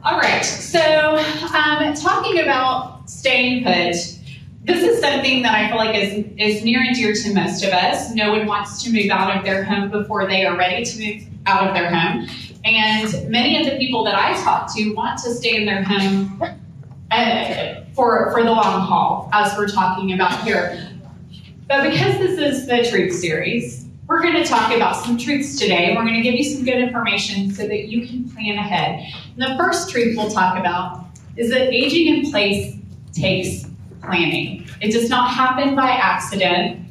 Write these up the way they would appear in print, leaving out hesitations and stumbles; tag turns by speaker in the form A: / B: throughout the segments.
A: All right, so talking about staying put, this is something that I feel like is near and dear to most of us. No one wants to move out of their home before they are ready to move out of their home. And many of the people that I talk to want to stay in their home for the long haul, as we're talking about here. But because this is the Truth Series, we're going to talk about some truths today. We're going to give you some good information so that you can plan ahead. And the first truth we'll talk about is that aging in place takes planning. It does not happen by accident.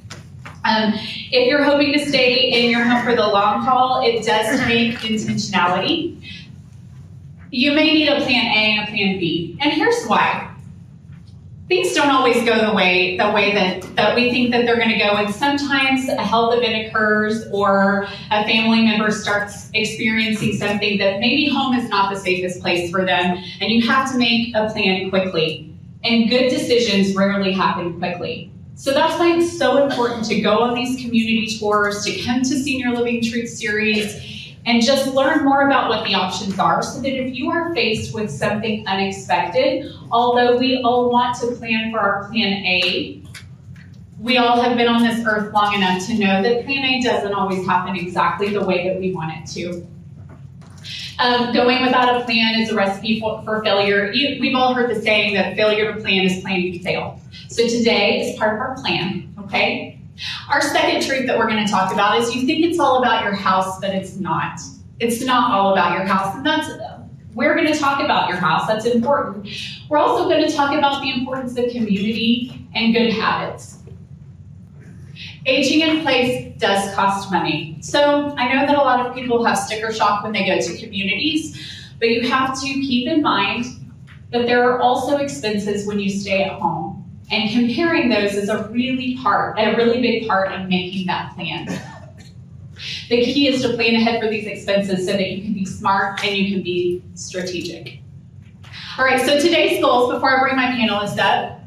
A: If you're hoping to stay in your home for the long haul, it does take intentionality. You may need a plan A and a plan B, and here's why. Things don't always go the way that we think that they're going to go, and sometimes a health event occurs or a family member starts experiencing something that maybe home is not the safest place for them, and you have to make a plan quickly. And good decisions rarely happen quickly. So that's why it's so important to go on these community tours, to come to Senior Living Truth Series, and just learn more about what the options are so that if you are faced with something unexpected, although we all want to plan for our plan A, we all have been on this earth long enough to know that plan A doesn't always happen exactly the way that we want it to. Going without a plan is a recipe for failure. We've all heard the saying that failure to plan is planning to fail. So today is part of our plan, okay? Our second truth that we're going to talk about is you think it's all about your house, but it's not. It's not all about your house, and we're going to talk about your house. That's important. We're also going to talk about the importance of community and good habits. Aging in place does cost money. So I know that a lot of people have sticker shock when they go to communities, but you have to keep in mind that there are also expenses when you stay at home. And comparing those is a really big part of making that plan. The key is to plan ahead for these expenses so that you can be smart and you can be strategic. All right, so today's goals, before I bring my panelists up,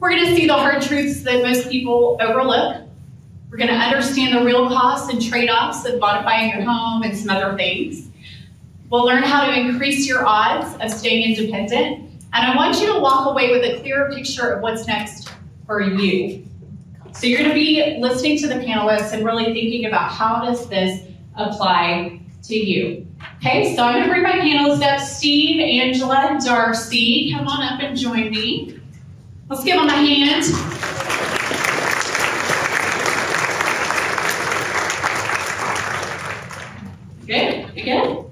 A: we're going to see the hard truths that most people overlook. We're going to understand the real costs and trade-offs of modifying your home and some other things. We'll learn how to increase your odds of staying independent. And I want you to walk away with a clearer picture of what's next for you. So you're going to be listening to the panelists and really thinking about how does this apply to you. Okay, so I'm going to bring my panelists up. Steve, Angela, and Darcy, come on up and join me. Let's give them a hand. Good.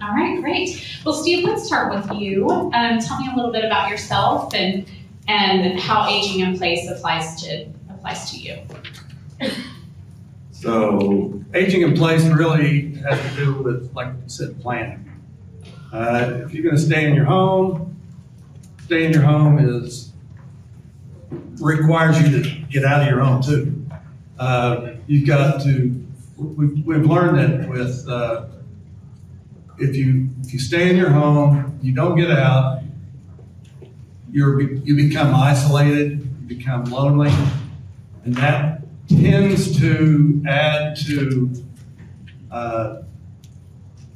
A: All right, great. Well, Steve, let's start with you. Tell me a little bit about yourself and how aging in place applies to you.
B: So, aging in place really has to do with, like you said, planning. If you're going to stay in your home requires you to get out of your home too. You've got to. We've learned that with if you stay in your home, you don't get out, you become isolated, you become lonely, and that tends to add to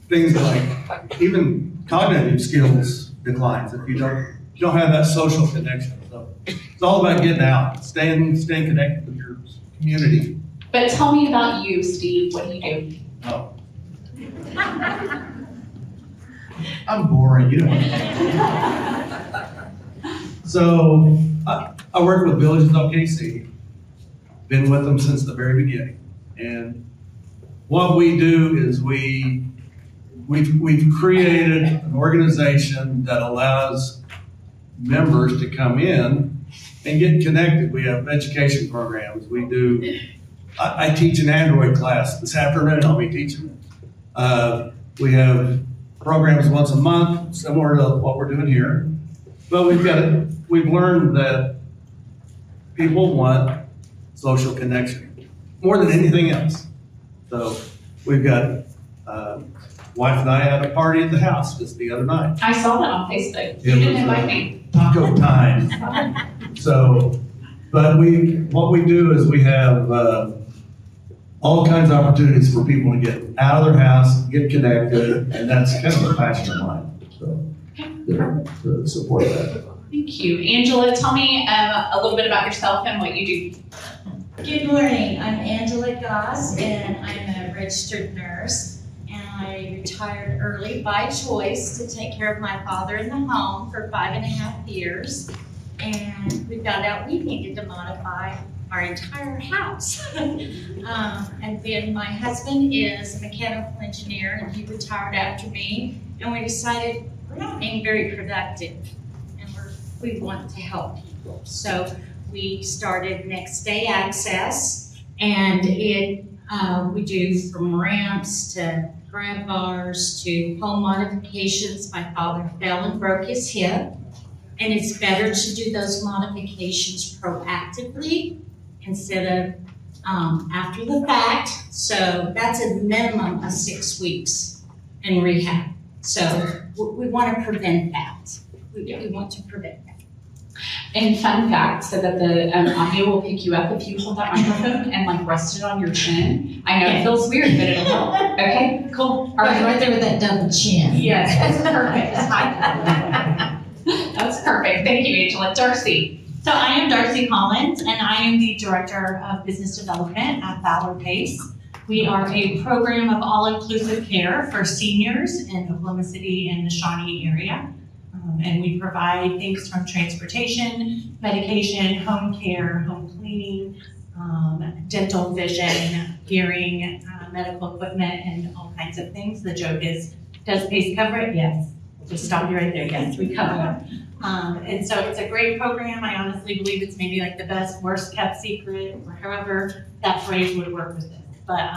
B: things like even cognitive skills declines if you don't have that social connection. So it's all about getting out, staying connected with your community.
A: But tell me about you, Steve. What do you do?
B: Oh. I'm boring, you know. So I work with Villages OKC. Been with them since the very beginning. And what we do is we've created an organization that allows members to come in and get connected. We have education programs. We do. I teach an Android class this afternoon. I'll be teaching it. We have programs once a month, similar to what we're doing here. But we've learned that people want social connection more than anything else. So we've got, wife and I had a party at the house just the other night.
A: I saw that on Facebook. You didn't invite me.
B: Taco time. So, but what we do is we have all kinds of opportunities for people to get out of their house, get connected, and that's kind of a passion of mine, so, to support that.
A: Thank you. Angela, tell me a little bit about yourself and what you do.
C: Good morning, I'm Angela Goss, and I'm a registered nurse, and I retired early by choice to take care of my father in the home for 5.5 years, and we found out we needed to modify our entire house. And then my husband is a mechanical engineer, and he retired after me, and we decided we're not being very productive, and we want to help people. So we started Next Day Access, and we do from ramps to grab bars to home modifications. My father fell and broke his hip, and it's better to do those modifications proactively instead of after the fact. So that's a minimum of 6 weeks in rehab. So we want to prevent that. We want to prevent that.
A: And fun fact, so that the audio will pick you up if you hold that microphone and like rest it on your chin. I know it feels weird, but it'll help. Okay, cool. All
C: Right there with that double chin.
A: Yes, that's perfect. That's perfect. Thank you, Angela. Darcy.
D: So I am Darcy Collins, and I am the Director of Business Development at Valor Pace. We are a program of all-inclusive care for seniors in Oklahoma City and the Shawnee area. And we provide things from transportation, medication, home care, home cleaning, dental, vision, hearing, medical equipment, and all kinds of things. The joke is, does PACE cover it? Yes. Just stop you right there. Yes, we cover it. And so it's a great program. I honestly believe it's maybe like the best, worst kept secret, or however that phrase would work with this. But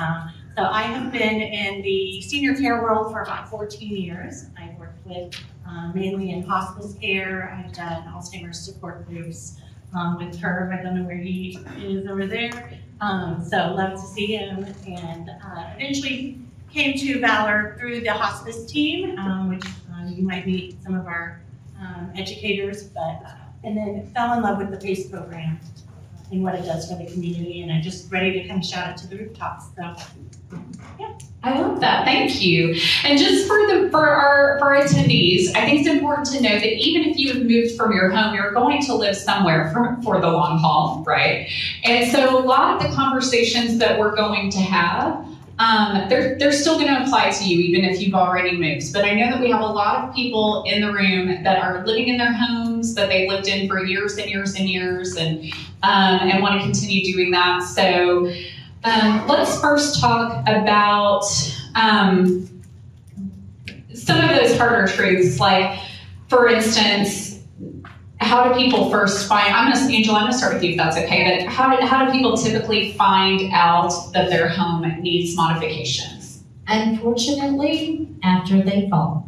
D: so I have been in the senior care world for about 14 years. I've worked with mainly in hospice care. I've done Alzheimer's support groups with Herb. I don't know where he is over there. So love to see him. And eventually came to Valor through the hospice team, which you might meet some of our educators, but and then fell in love with the PACE program and what it does for the community, and I'm just ready to come shout it to the rooftops. So, yeah.
A: I love that. Thank you. And just for our attendees, I think it's important to know that even if you have moved from your home, you're going to live somewhere for the long haul, right? And so a lot of the conversations that we're going to have, they're still going to apply to you even if you've already moved. But I know that we have a lot of people in the room that are living in their homes that they lived in for years and years and years, and want to continue doing that. So let's first talk about some of those harder truths. Like, for instance, how do people first find, Angela, I'm gonna start with you if that's okay, but how do people typically find out that their home needs modifications?
C: Unfortunately, after they fall.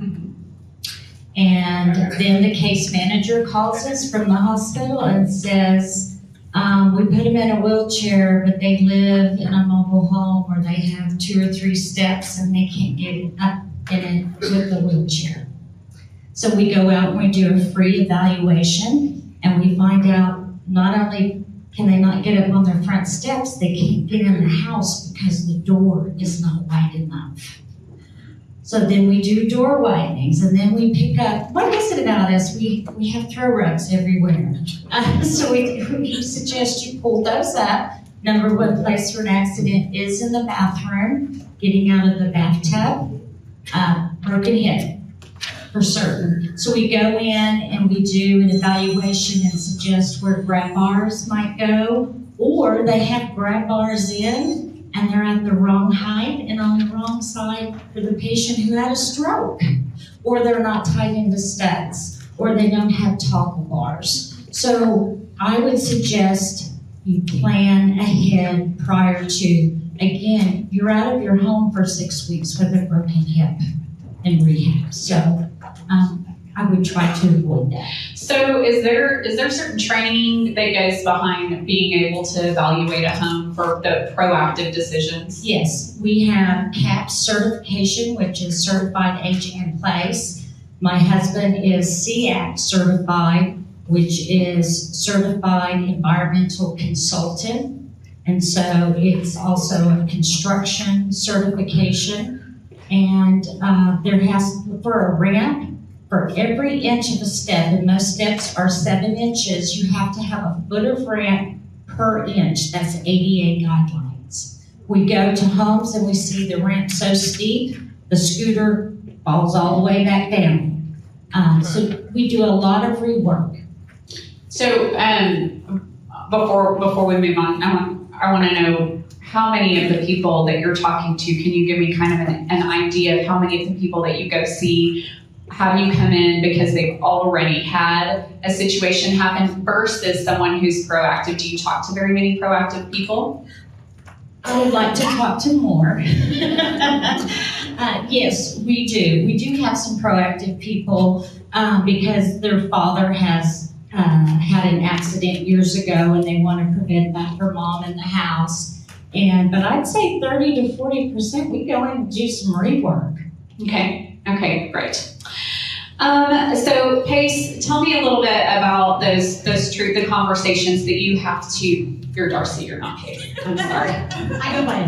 C: And then the case manager calls us from the hospital and says, we put them in a wheelchair, but they live in a mobile home where they have 2 or 3 steps and they can't get up in it with the wheelchair. So we go out and we do a free evaluation, and we find out not only can they not get up on their front steps, they can't get in the house because the door is not wide enough. So then we do door widenings, and then we pick up, what is it about us? We have throw rugs everywhere. So we suggest you pull those up. Number 1 place for an accident is in the bathroom, getting out of the bathtub, broken hip. For certain. So we go in and we do an evaluation and suggest where grab bars might go, or they have grab bars in and they're at the wrong height and on the wrong side for the patient who had a stroke, or they're not tied into studs, or they don't have toggle bars. So I would suggest you plan ahead prior to, again, you're out of your home for 6 weeks with a broken hip in rehab. So I would try to avoid that.
A: So is there certain training that goes behind being able to evaluate a home for the proactive decisions?
C: Yes, we have CAP certification, which is Certified Aging in Place. My husband is CAC certified, which is Certified Environmental Consultant. And so it's also a construction certification. And there has, for a ramp, for every inch of a step, and most steps are 7 inches, you have to have a foot of ramp per inch. That's ADA guidelines. We go to homes and we see the ramp so steep, the scooter falls all the way back down. So we do a lot of rework.
A: So, before we move on, I want to know how many of the people that you're talking to, can you give me kind of an idea of how many of the people that you go see have you come in because they've already had a situation happen versus someone who's proactive? Do you talk to very many proactive people?
C: I would like to talk to more. Yes, we do. We do have some proactive people because their father has had an accident years ago and they want to prevent that for mom in the house. But I'd say 30 to 40%, we go in and do some rework.
A: Okay, great. So Pace, tell me a little bit about the conversations that you have to. You're Darcy, you're not Pace. I'm sorry.
C: I go by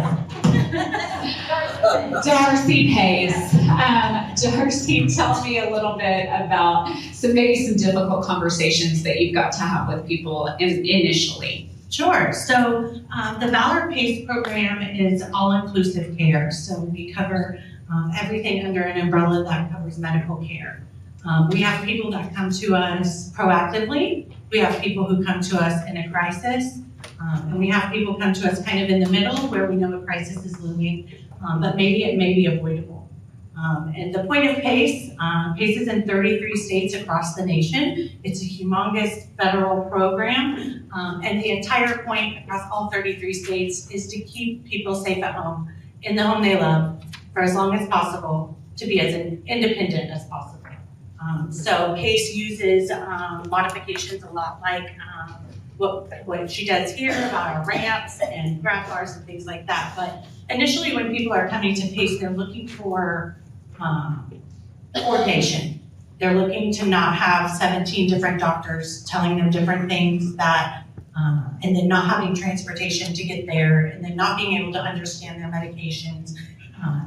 A: Darcy Pace. Darcy, tell me a little bit about maybe some difficult conversations that you've got to have with people initially.
D: Sure. So the Valor PACE program is all-inclusive care. So we cover everything under an umbrella that covers medical care. We have people that come to us proactively. We have people who come to us in a crisis. And we have people come to us kind of in the middle where we know a crisis is looming, but maybe it may be avoidable. And the point of PACE, PACE is in 33 states across the nation. It's a humongous federal program. And the entire point across all 33 states is to keep people safe at home, in the home they love, for as long as possible, to be as independent as possible. So PACE uses modifications a lot like what she does here about our ramps and grab bars and things like that. But initially when people are coming to PACE, they're looking for coordination. They're looking to not have 17 different doctors telling them different things that, and then not having transportation to get there, and then not being able to understand their medications,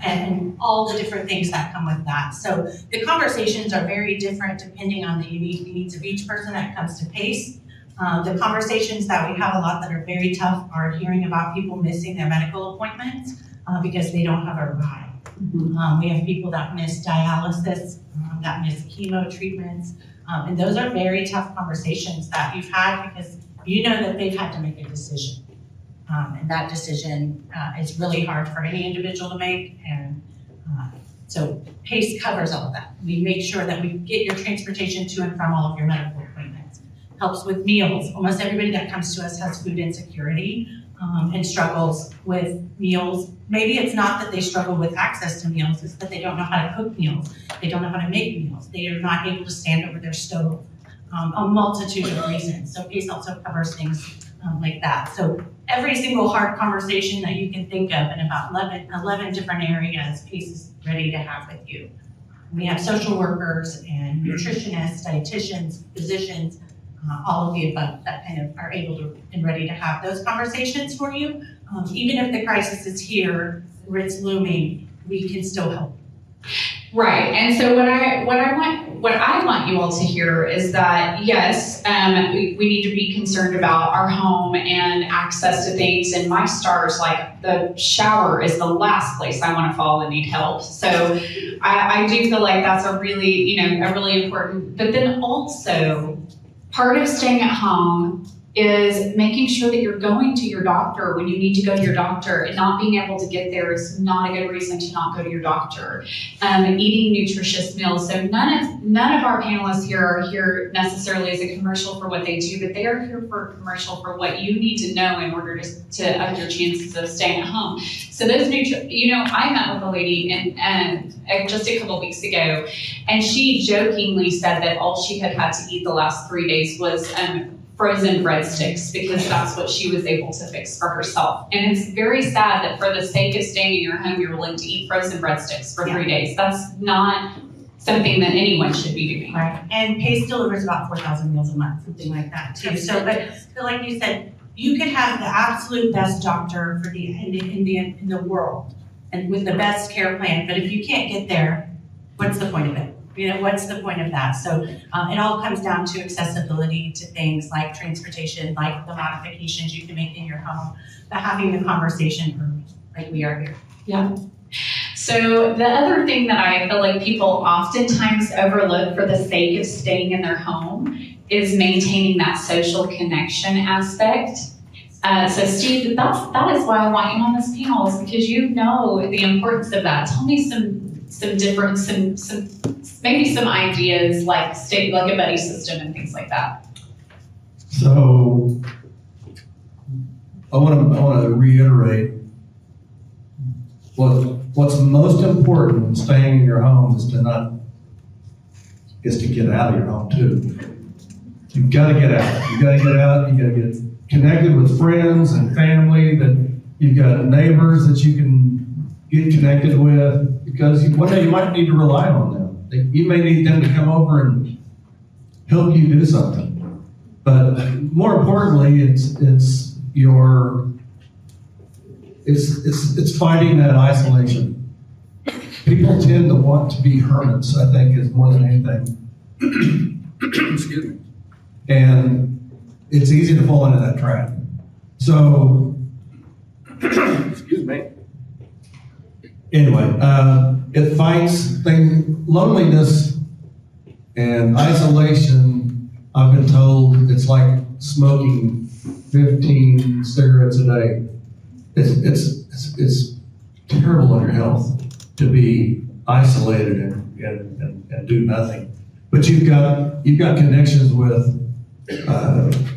D: and all the different things that come with that. So the conversations are very different depending on the unique needs of each person that comes to PACE. The conversations that we have a lot that are very tough are hearing about people missing their medical appointments because they don't have a ride. We have people that miss dialysis, that miss chemo treatments, and those are very tough conversations that you've had because you know that they've had to make a decision. And that decision is really hard for any individual to make, and so PACE covers all of that. We make sure that we get your transportation to and from all of your medical appointments. Helps with meals. Almost everybody that comes to us has food insecurity and struggles with meals. Maybe it's not that they struggle with access to meals, it's that they don't know how to cook meals. They don't know how to make meals. They are not able to stand over their stove. A multitude of reasons. So PACE also covers things like that. So every single hard conversation that you can think of in about 11 different areas, PACE is ready to have with you. We have social workers and nutritionists, dietitians, physicians, all of the above that kind of are able to and ready to have those conversations for you. Even if the crisis is here or it's looming, we can still help.
A: Right, and so what I want you all to hear is that yes, we need to be concerned about our home and access to things. And my stars, like the shower, is the last place I want to fall and need help. So I do feel like that's a really important. But then also, part of staying at home is making sure that you're going to your doctor when you need to go to your doctor, and not being able to get there is not a good reason to not go to your doctor. Eating nutritious meals. So none of our panelists here are here necessarily as a commercial for what they do, but they are here for a commercial for what you need to know in order to up your chances of staying at home. So those I met with a lady and just a couple weeks ago, and she jokingly said that all she had to eat the last 3 days was frozen breadsticks, because that's what she was able to fix for herself. And it's very sad that for the sake of staying in your home, you're willing to eat frozen breadsticks for 3 days. That's not something that anyone should be doing.
D: Right, and PACE delivers about 4,000 meals a month, something like that too. So, but like you said, You could have the absolute best doctor for in the world and with the best care plan, but if you can't get there, what's the point of it? You know, what's the point of that? So it all comes down to accessibility to things like transportation, like the modifications you can make in your home, but having the conversation early, like we are here.
A: So the other thing that I feel like people oftentimes overlook for the sake of staying in their home is maintaining that social connection aspect. So Steve, that is why I want you on this panel, is because you know the importance of that. Tell me maybe some ideas like a buddy system and things like that.
B: So I want to reiterate what's most important in staying in your home is to get out of your home too. You've got to get out. You've got to get out. You've got to get connected with friends and family. That you've got neighbors that you can get connected with, because one day you might need to rely on them. You may need them to come over and help you do something. But more importantly, it's fighting that isolation. People tend to want to be hermits, I think, is more than anything. Excuse me. And it's easy to fall into that trap. So, excuse me. Anyway, it fights loneliness and isolation. I've been told it's like smoking 15 cigarettes a day. It's terrible on your health to be isolated and do nothing. But you've got connections with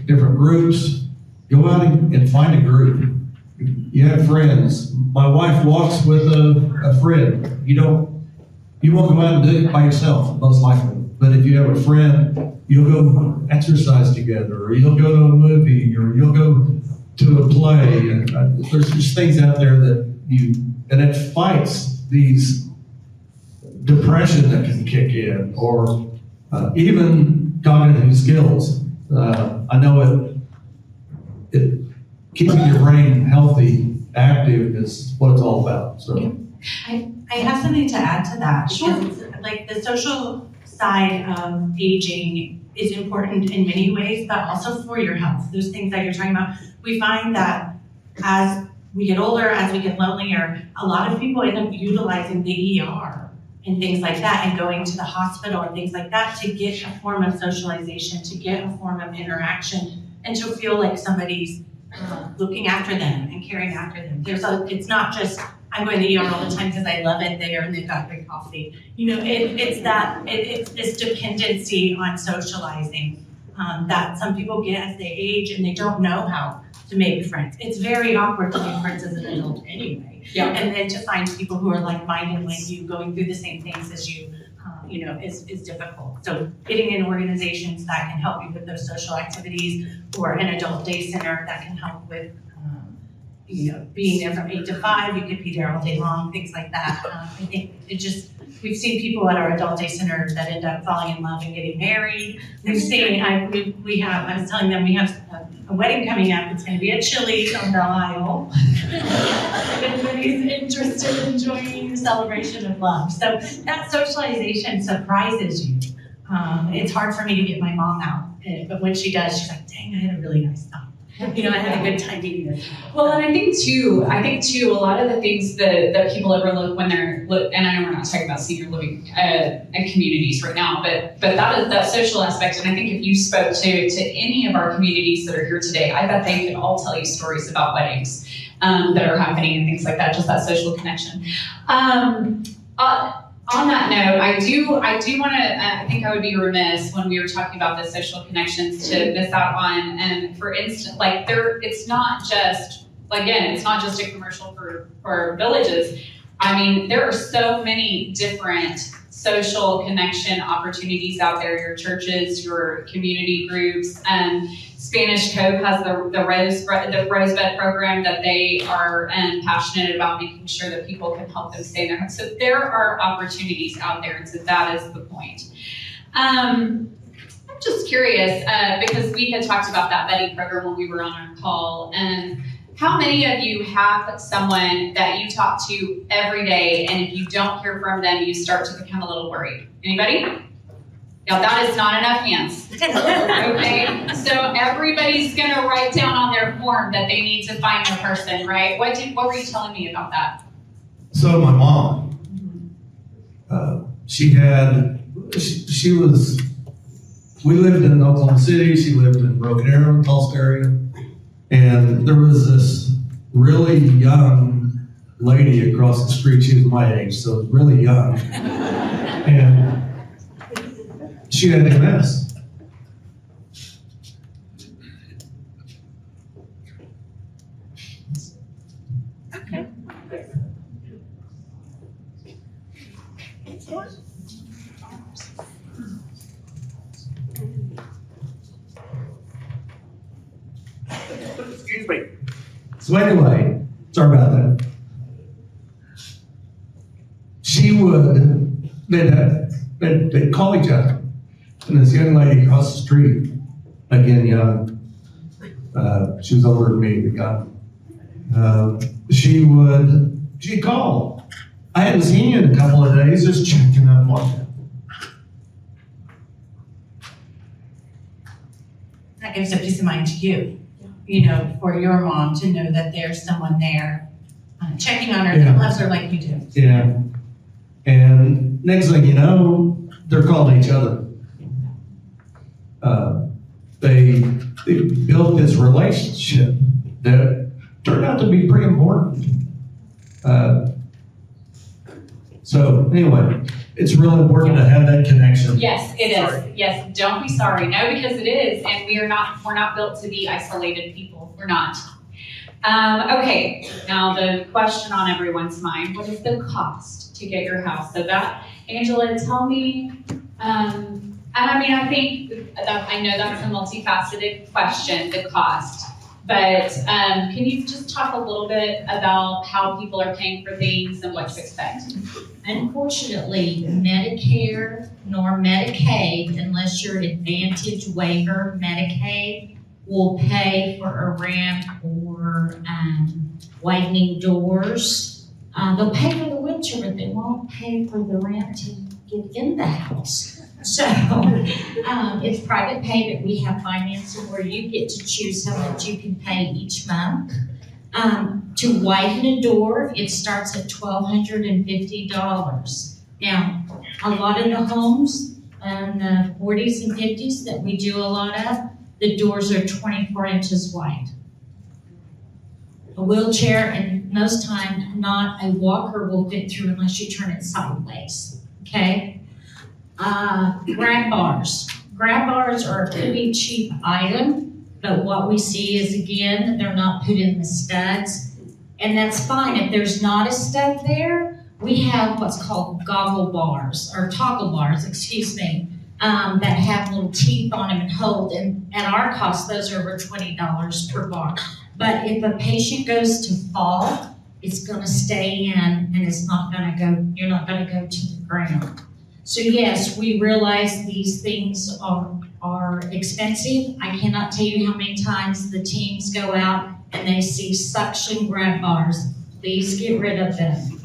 B: different groups. Go out and find a group. You have friends. My wife walks with a friend. You won't go out and do it by yourself, most likely. But if you have a friend, you'll go exercise together, or you'll go to a movie, or you'll go to a play. And there's just things out there and it fights these depression that can kick in, or even cognitive skills. I know it keeping your brain healthy, active is what it's all about. So
D: I have something to add to that.
A: Sure.
D: Because, like, the social side of aging is important in many ways, but also for your health. Those things that you're talking about, we find that as we get older, as we get lonelier, a lot of people end up utilizing the ER and things like that, and going to the hospital and things like that to get a form of socialization, to get a form of interaction, and to feel like somebody's looking after them and caring after them. It's not just, I'm going to the ER all the time because I love it there and they've got great coffee. You know, it's this dependency on socializing that some people get as they age, and they don't know how to make friends. It's very awkward to make friends as an adult anyway.
A: Yeah.
D: And then to find people who are like-minded like you, going through the same things as you, is difficult. So getting in organizations that can help you with those social activities, or an adult day center that can help with, being there from 8 to 5, you could be there all day long, things like that. I think we've seen people at our adult day center that end up falling in love and getting married. We've seen, I was telling them we have a wedding coming up. It's going to be at Chili's on Belle Isle. If anybody's interested in joining the celebration of love. So that socialization surprises you. It's hard for me to get my mom out, but when she does, she's like, dang, I had a really nice time. I had a good time meeting this.
A: Well, and I think too, a lot of the things that people overlook when they're, and I know we're not talking about senior living communities right now, but that is that social aspect. And I think if you spoke to any of our communities that are here today, I bet they could all tell you stories about weddings that are happening and things like that, just that social connection. On that note, I do want to, I think I would be remiss when we were talking about the social connections to miss out on, and for instance, it's not just a commercial for villages. I mean, there are so many different social connection opportunities out there, your churches, your community groups. Spanish Cove has the Rosebud program that they are passionate about making sure that people can help them stay in their home. So there are opportunities out there, and so that is the point. just curious, because we had talked about that Betty program when we were on our call. How many of you have someone that you talk to every day, and if you don't hear from them, you start to become a little worried? Anybody? Now that is not enough hands. Okay, so everybody's gonna write down on their form that they need to find the person, right? What were you telling me about that?
B: So my mom, we lived in Oklahoma City, she lived in Broken Arrow, Tulsa area, and there was this really young lady across the street. She was my age, so really young. And she had MS. Excuse me. So anyway, sorry about that. They'd call each other. And this young lady across the street, again young, she was older than me, she'd call. I hadn't seen you in a couple of days, just checking up on you.
D: That gives a peace of mind to you, for your mom to know that there's someone there checking on her that loves her like you do.
B: Yeah. And next thing you know, they're calling each other. They built this relationship that turned out to be pretty important. So anyway, it's really important to have that connection.
A: Yes, it is. Yes, don't be sorry. No, because it is, and we're not built to be isolated people. We're not. Okay, now the question on everyone's mind, what is the cost to get your house? So that, Angela, tell me, and I think that, I know that's a multifaceted question, the cost, but can you just talk a little bit about how people are paying for things and what to expect?
C: Unfortunately, Medicare nor Medicaid, unless you're Advantage waiver Medicaid, will pay for a ramp or widening doors. They'll pay for the wheelchair, but they won't pay for the ramp to get in the house. So it's private pay, but we have financing where you get to choose how much you can pay each month. To widen a door, it starts at $1,250. Now, a lot of the homes in the 40s and 50s that we do a lot of, the doors are 24 inches wide. A wheelchair, and most times not a walker, will fit through unless you turn it sideways, okay? Grab bars. Grab bars are a pretty cheap item, but what we see is, again, they're not put in the studs, and that's fine. If there's not a stud there, we have what's called toggle bars, that have little teeth on them and hold, and at our cost, those are over $20 per bar. But if a patient goes to fall, it's gonna stay in and it's not gonna go, you're not gonna go to the ground. So yes, we realize these things are expensive. I cannot tell you how many times the teams go out and they see suction grab bars. Please get rid of them.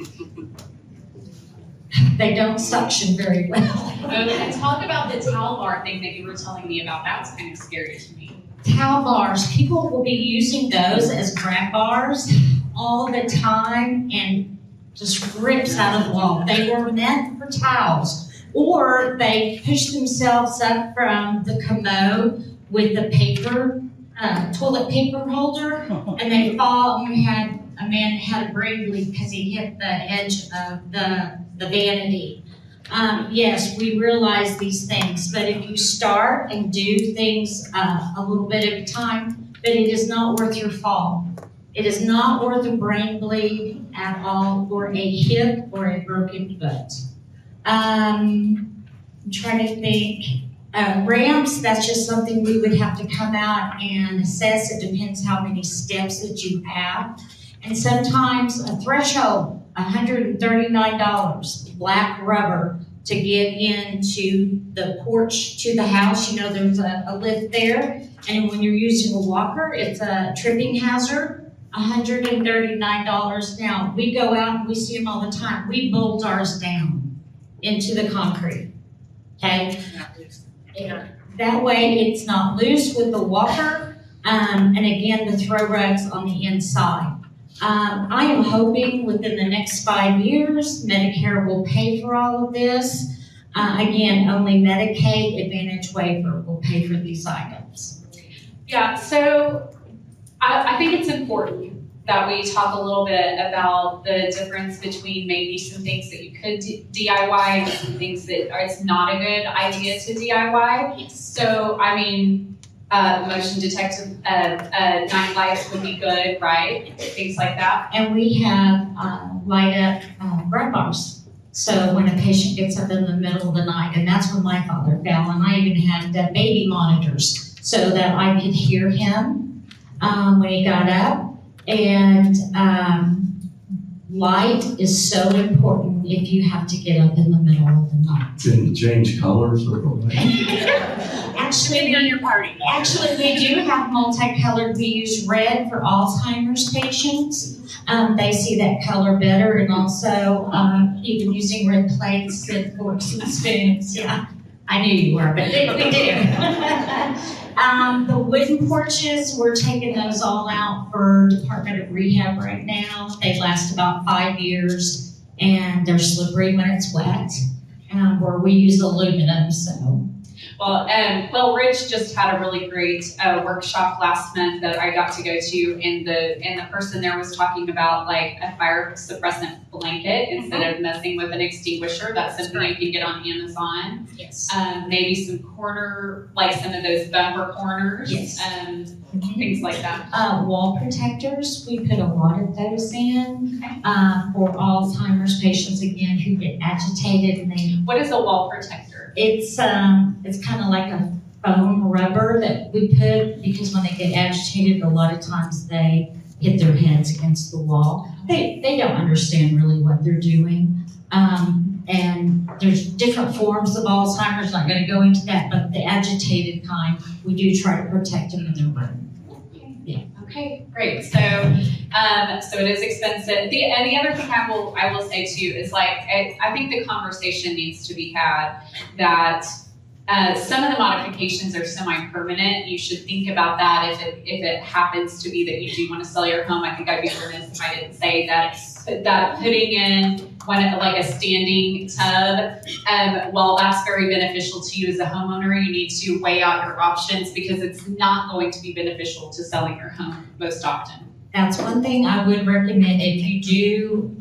C: They don't suction very well.
A: And talk about the towel bar thing that you were telling me about. That's kind of scary to me.
C: Towel bars, people will be using those as grab bars all the time and just rips out of the wall. They were meant for towels. Or they push themselves up from the commode with the paper, toilet paper holder, and they fall. And we had a man had a brain bleed because he hit the edge of the vanity. Yes, we realize these things, but if you start and do things a little bit at a time, but it is not worth your fall. It is not worth a brain bleed at all, or a hip, or a broken foot. I'm trying to think. Ramps, that's just something we would have to come out and assess. It depends how many steps that you have. And sometimes a threshold, $139, black rubber, to get into the porch to the house. You know, there's a lift there. And when you're using a walker, it's a tripping hazard, $139. Now, we go out and we see them all the time. We bolt ours down into the concrete, okay? That way it's not loose with the walker. And again, the throw rug's on the inside. I am hoping within the next 5 years, Medicare will pay for all of this. Again, only Medicaid Advantage waiver will pay for these items.
A: Yeah, so I think it's important that we talk a little bit about the difference between maybe some things that you could DIY and some things that it's not a good idea to DIY.
C: Yes.
A: So, I mean, motion detector, night lights would be good, right? Things like that.
C: And we have light up grab bars. So when a patient gets up in the middle of the night, and that's when my father fell, and I even had baby monitors so that I could hear him when he got up. And light is so important if you have to get up in the middle of the night.
B: Can you change colors or what?
C: Actually,
D: on your party.
C: Actually, we do have multicolored. We use red for Alzheimer's patients. They see that color better, and also even using red plates and forks and spoons. Yeah, I knew you were, but we do. The wooden porches, we're taking those all out for Department of Rehab right now. They last about 5 years, and they're slippery when it's wet. Where we use aluminum, so.
A: Well, Rich just had a really great workshop last month that I got to go to, and the person there was talking about like a fire suppressant blanket instead of messing with an extinguisher. That's something you can get on Amazon.
C: Yes.
A: Maybe some some of those bumper corners.
C: Yes.
A: Things like that.
C: Wall protectors, we put a lot of those in for Alzheimer's patients, again, who get agitated and they.
A: What is a wall protector?
C: It's kind of like a foam rubber that we put, because when they get agitated, a lot of times they hit their heads against the wall. They don't understand really what they're doing. And there's different forms of Alzheimer's, not going to go into that, but the agitated kind, we do try to protect them in their room.
A: Okay, great. So it is expensive. And the other thing I will say too is I think the conversation needs to be had that some of the modifications are semi-permanent. You should think about that if it happens to be that you do want to sell your home. I think I'd be remiss if I didn't say that putting in like a standing tub, while that's very beneficial to you as a homeowner, you need to weigh out your options because it's not going to be beneficial to selling your home most often.
C: That's one thing I would recommend. If you do,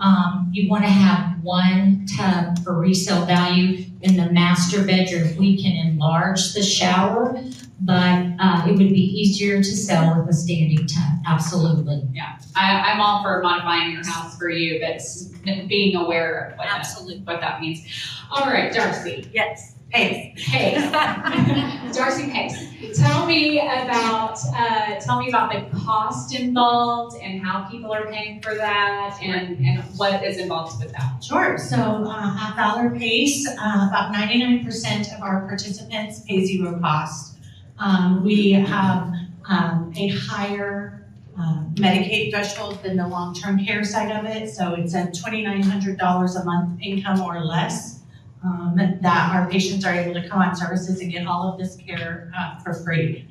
C: you want to have one tub for resale value in the master bedroom. We can enlarge the shower, but it would be easier to sell with a standing tub. Absolutely.
A: Yeah, I'm all for modifying your house for you, but being aware of what that means. All right, Darcy.
D: Yes. Pace.
A: Darcy Pace. Tell me about the cost involved and how people are paying for that and what is involved with that.
D: Sure. So at Valor Pace, about 99% of our participants pay zero cost. We have a higher Medicaid threshold than the long-term care side of it. So it's at $2,900 a month income or less. That our patients are able to come on services and get all of this care for free.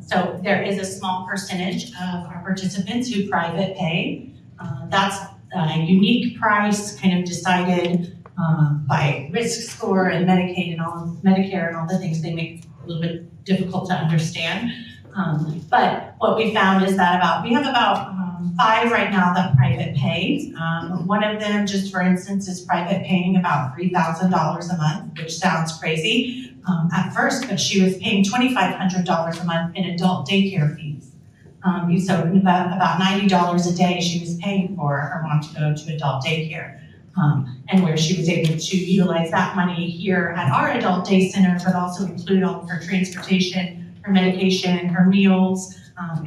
D: So there is a small percentage of our participants who private pay. That's a unique price kind of decided by risk score and Medicaid and Medicare and all the things they make a little bit difficult to understand. But what we found is that we have about 5 right now that private pay. One of them, just for instance, is private paying about $3,000 a month, which sounds crazy at first, but she was paying $2,500 a month in adult daycare fees. So about $90 a day she was paying for her mom to go to adult daycare. And where she was able to utilize that money here at our adult day center, but also include all of her transportation, her medication, her meals,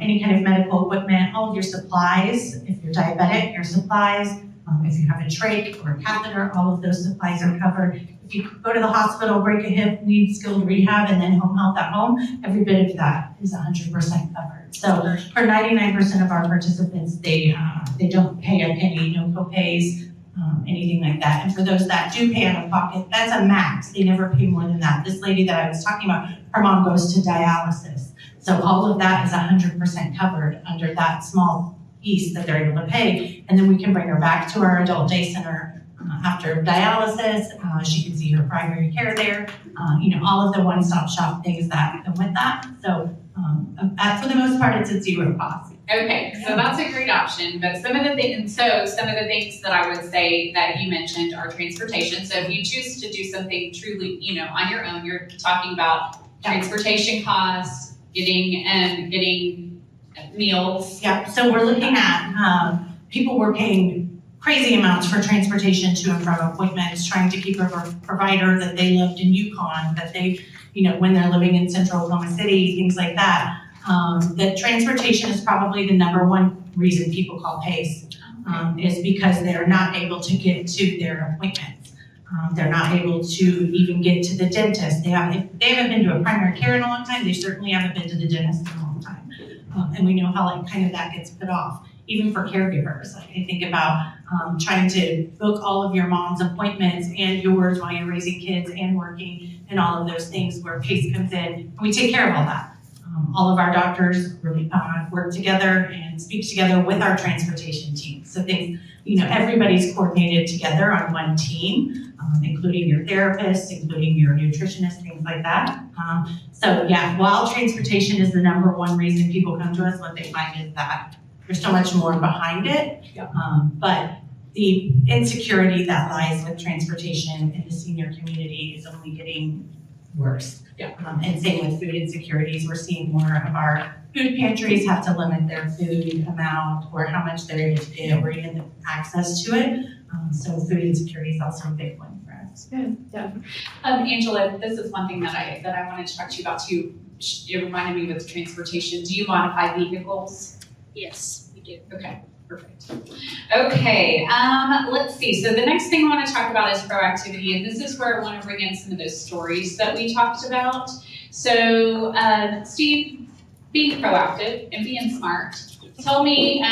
D: any kind of medical equipment, all of your supplies. If you're diabetic, your supplies, If you have a trach or a catheter, all of those supplies are covered. If you go to the hospital, break a hip, need skilled rehab, and then home health at home, every bit of that is 100% covered. So for 99% of our participants, they don't pay a penny, no co-pays, anything like that. And for those that do pay out of pocket, that's a max. They never pay more than that. This lady that I was talking about, her mom goes to dialysis. So all of that is 100% covered under that small piece that they're able to pay. And then we can bring her back to our adult day center after dialysis. She can see her primary care there. All of the one-stop shop things that come with that. So for the most part, it's at zero cost.
A: Okay, so that's a great option, but some of the things that I would say that you mentioned are transportation. So if you choose to do something truly, on your own, you're talking about transportation costs, getting meals.
D: Yeah, so we're looking at, people were paying crazy amounts for transportation to and from appointments, trying to keep a provider that they loved in Yukon, that they, when they're living in central Oklahoma City, things like that. That transportation is probably the number one reason people call PACE, is because they're not able to get to their appointments. They're not able to even get to the dentist. They haven't been to a primary care in a long time. They certainly haven't been to the dentist in a long time. And we know how kind of that gets put off, even for caregivers. I think about trying to book all of your mom's appointments and yours while you're raising kids and working and all of those things where PACE comes in. And we take care of all that. All of our doctors really work together and speak together with our transportation team. So things, everybody's coordinated together on one team, including your therapist, including your nutritionist, things like that. While transportation is the number one reason people come to us, what they find is that there's so much more behind it.
A: Yeah.
D: But the insecurity that lies with transportation in the senior community is only getting worse.
A: Yeah.
D: And same with food insecurities. We're seeing more of our food pantries have to limit their food amount or how much they're able to get or even the access to it. So food insecurity is also a big one for us.
A: Good, yeah. Angela, this is one thing that I wanted to talk to you about too. It reminded me with transportation. Do you modify vehicles?
E: Yes, we do.
A: Okay, perfect. Okay, let's see. So the next thing I want to talk about is proactivity, and this is where I want to bring in some of those stories that we talked about. So, Steve, being proactive and being smart, tell me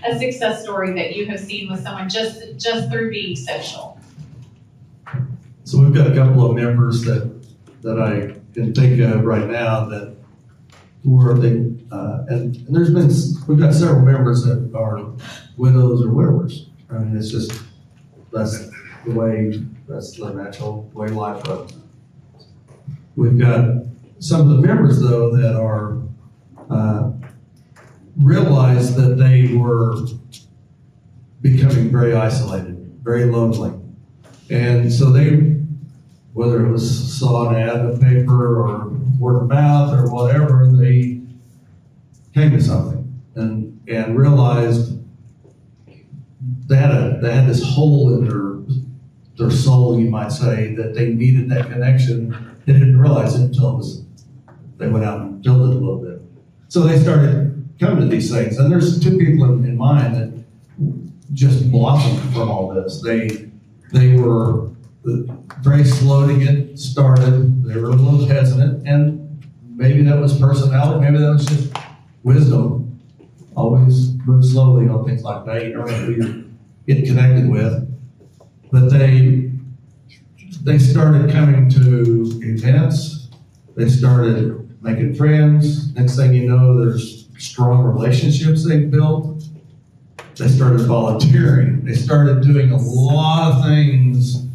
A: a success story that you have seen with someone just through being social.
B: So we've got a couple of members that I can think of right now that were and we've got several members that are widows or widowers. I mean, it's just, that's the natural way life goes. We've got some of the members though that are, realized that they were becoming very isolated, very lonely. And so whether it was saw an ad in the paper or word of mouth or whatever, they came to something and realized they had this hole in their soul, you might say, that they needed that connection. They didn't realize it until they went out and filled it a little bit. So they started coming to these things. And there's two people in mind that just blossomed from all this. They were very slow to get started. They were a little hesitant, and maybe that was personality, maybe that was just wisdom. Always move slowly on things like that. You don't know who you're getting connected with. But they started coming to events. They started making friends. Next thing you know, there's strong relationships they've built. They started volunteering. They started doing a lot of things,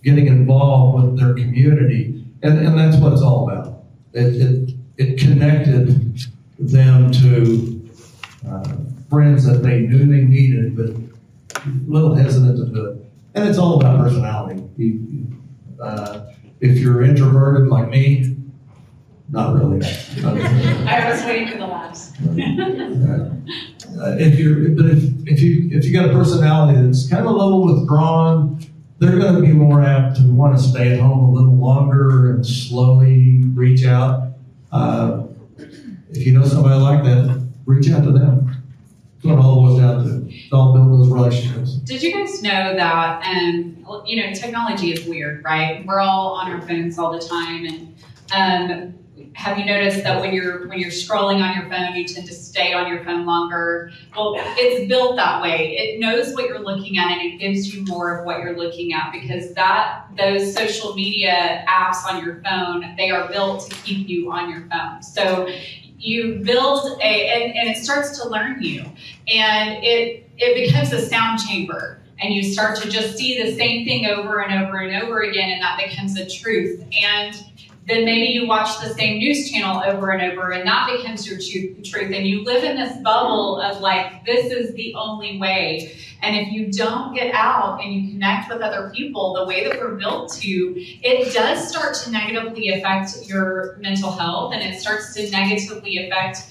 B: getting involved with their community. And that's what it's all about. It connected them to friends that they knew they needed, but a little hesitant to do it. And it's all about personality. If you're introverted like me, not really.
A: I was waiting for the laughs.
B: If you got a personality that's kind of a little withdrawn, they're going to be more apt to want to stay at home a little longer and slowly reach out. If you know somebody like that, reach out to them.
E: That's what it all boils down to. It's all build those relationships.
A: Did you guys know that, technology is weird, right? We're all on our phones all the time, and have you noticed that when you're scrolling on your phone, you tend to stay on your phone longer? Well, it's built that way. It knows what you're looking at, and it gives you more of what you're looking at because those social media apps on your phone, they are built to keep you on your phone. So you build and it starts to learn you, and it becomes a sound chamber. And you start to just see the same thing over and over and over again, and that becomes a truth. And then maybe you watch the same news channel over and over, and that becomes your truth. And you live in this bubble of like, this is the only way. And if you don't get out and you connect with other people the way that we're built to, it does start to negatively affect your mental health, and it starts to negatively affect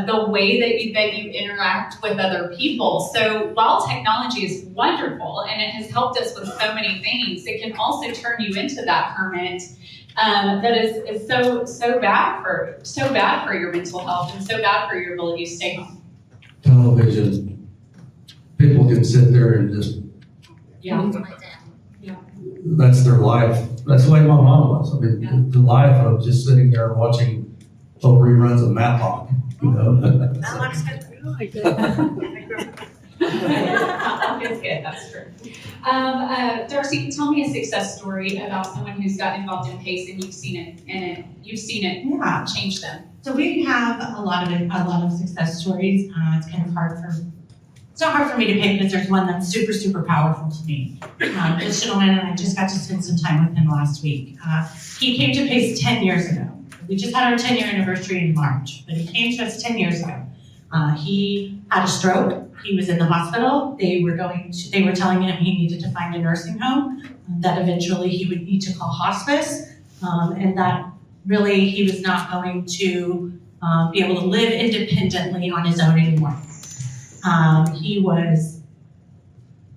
A: the way that you interact with other people. So while technology is wonderful and it has helped us with so many things, it can also turn you into that hermit that is so bad for your mental health and so bad for your ability to stay home.
E: Television, people can sit there and just,
A: Yeah.
E: that's their life. That's the way my mom was. I mean,
A: Yeah.
E: the life of just sitting there and watching reruns of Matlock,
D: That looks good.
A: It's good, that's true. Darcy, tell me a success story about someone who's got involved in PACE and you've seen it
D: Yeah.
A: change them.
D: So we have a lot of success stories. It's kind of it's not hard for me to pick because there's one that's super, super powerful to me. This gentleman, and I just got to spend some time with him last week. He came to PACE 10 years ago. We just had our 10-year anniversary in March, but he came to us 10 years ago. He had a stroke. He was in the hospital. They were telling him he needed to find a nursing home, that eventually he would need to call hospice, and that really he was not going to be able to live independently on his own anymore. He was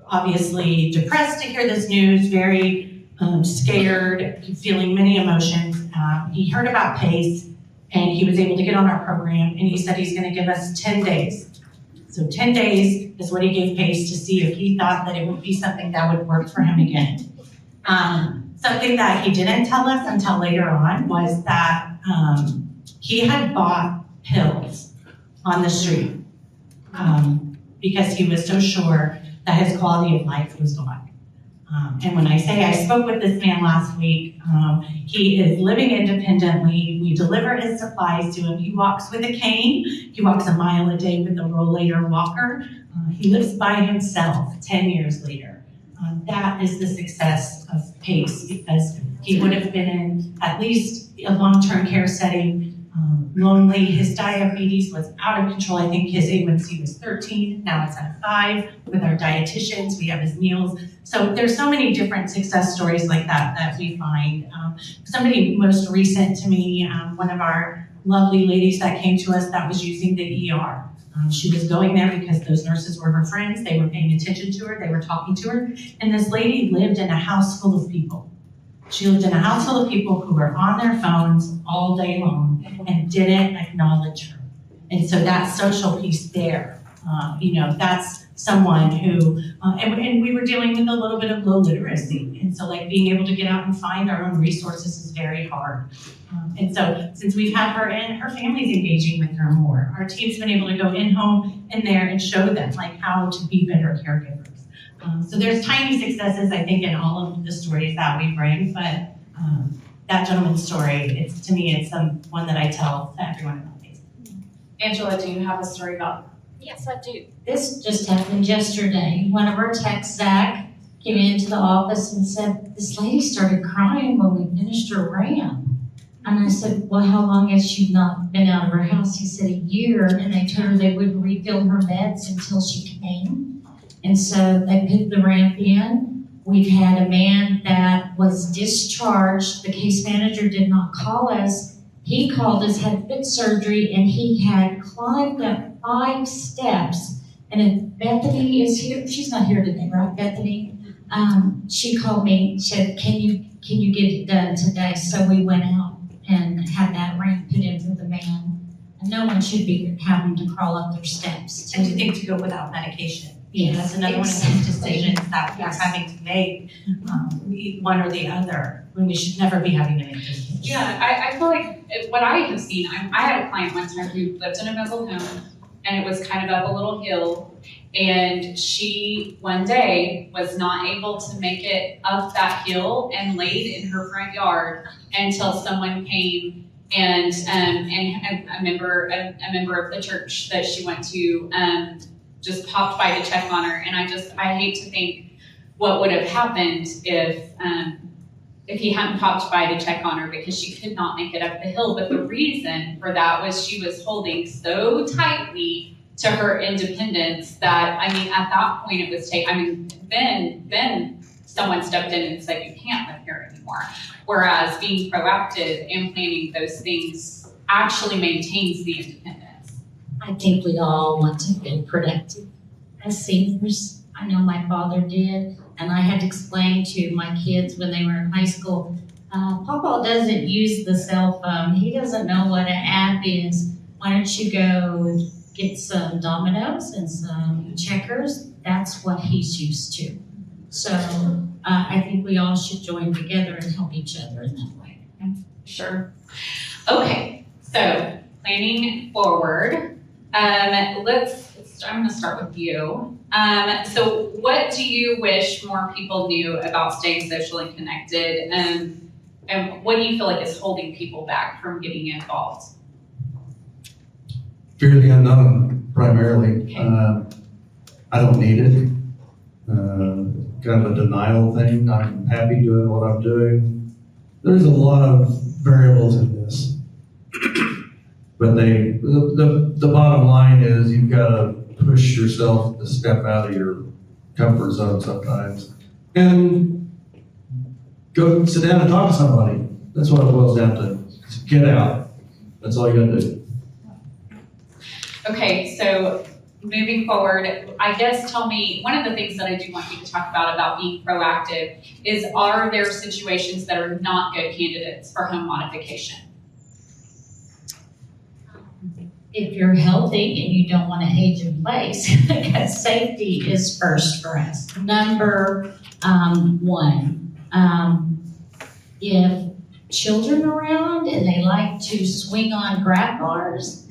D: obviously depressed to hear this news, very scared, feeling many emotions. He heard about PACE, and he was able to get on our program, and he said he's going to give us 10 days. So 10 days is what he gave PACE to see if he thought that it would be something that would work for him again. Something that he didn't tell us until later on was that he had bought pills on the street because he was so sure that his quality of life was gone. And when I say I spoke with this man last week, he is living independently. We deliver his supplies to him. He walks with a cane. He walks a mile a day with a rollator walker. He lives by himself 10 years later. That is the success of PACE because he would have been in at least a long-term care setting, lonely. His diabetes was out of control. I think his A1C was 13. Now it's at 5. With our dietitians, we have his meals. So there's so many different success stories like that we find. Somebody most recent to me, one of our lovely ladies that came to us that was using the ER. She was going there because those nurses were her friends. They were paying attention to her. They were talking to her. And this lady lived in a house full of people. She lived in a house full of people who were on their phones all day long and didn't acknowledge her. And so that social piece there, that's someone who, and we were dealing with a little bit of low literacy. And so like being able to get out and find our own resources is very hard. And so since we've had her in, her family's engaging with her more. Our team's been able to go in there and show them like how to be better caregivers. So there's tiny successes, I think, in all of the stories that we bring, but that gentleman's story, to me, it's one that I tell to everyone about these.
A: Angela, do you have a story about?
C: Yes, I do. This just happened yesterday. One of our techs, Zach, came into the office and said, this lady started crying when we finished her RAM. And I said, well, how long has she not been out of her house? He said, a year. And they told her they wouldn't refill her meds until she came. And so they put the ramp in. We've had a man that was discharged. The case manager did not call us. He called us, had foot surgery, and he had climbed up 5 steps. And if Bethany is here, she's not here today, right, Bethany? She called me, said, can you get it done today? So we went out and had that ramp put in for the man. No one should be having to crawl up their steps.
D: And to think to go without medication.
C: Yes,
D: That's another one of those
C: exactly.
D: decisions that we're
A: Yes.
D: having to make, one or the other, when we should never be having to make those decisions.
A: Yeah, I feel like what I have seen, I had a client one time who lived in a mobile home and it was kind of up a little hill. And she, one day, was not able to make it up that hill and laid in her front yard until someone came and a member of the church that she went to, just popped by to check on her. And I hate to think what would have happened if he hadn't popped by to check on her because she could not make it up the hill. But the reason for that was she was holding so tightly to her independence that, I mean, at that point it was then someone stepped in and said, you can't live here anymore. Whereas being proactive and planning those things actually maintains the independence.
C: I think we all want to be productive as seniors. I know my father did, and I had to explain to my kids when they were in high school, Papa doesn't use the cell phone. He doesn't know what an app is. Why don't you go get some dominoes and some checkers? That's what he's used to. So I think we all should join together and help each other in that way.
A: Sure. Okay, so planning forward. I'm gonna start with you. So what do you wish more people knew about staying socially connected? And what do you feel like is holding people back from getting involved?
E: Fear of the unknown primarily.
A: Okay.
E: I don't need it. Kind of a denial thing. I'm happy doing what I'm doing. There's a lot of variables in this. But the bottom line is you've got to push yourself to step out of your comfort zone sometimes and go sit down and talk to somebody. That's what it boils down to. Just get out. That's all you got to do.
A: Okay, so moving forward, I guess tell me, one of the things that I do want you to talk about being proactive is, are there situations that are not good candidates for home modification?
C: If you're healthy and you don't want to age in place, because safety is first for us. Number one, if children around and they like to swing on grab bars,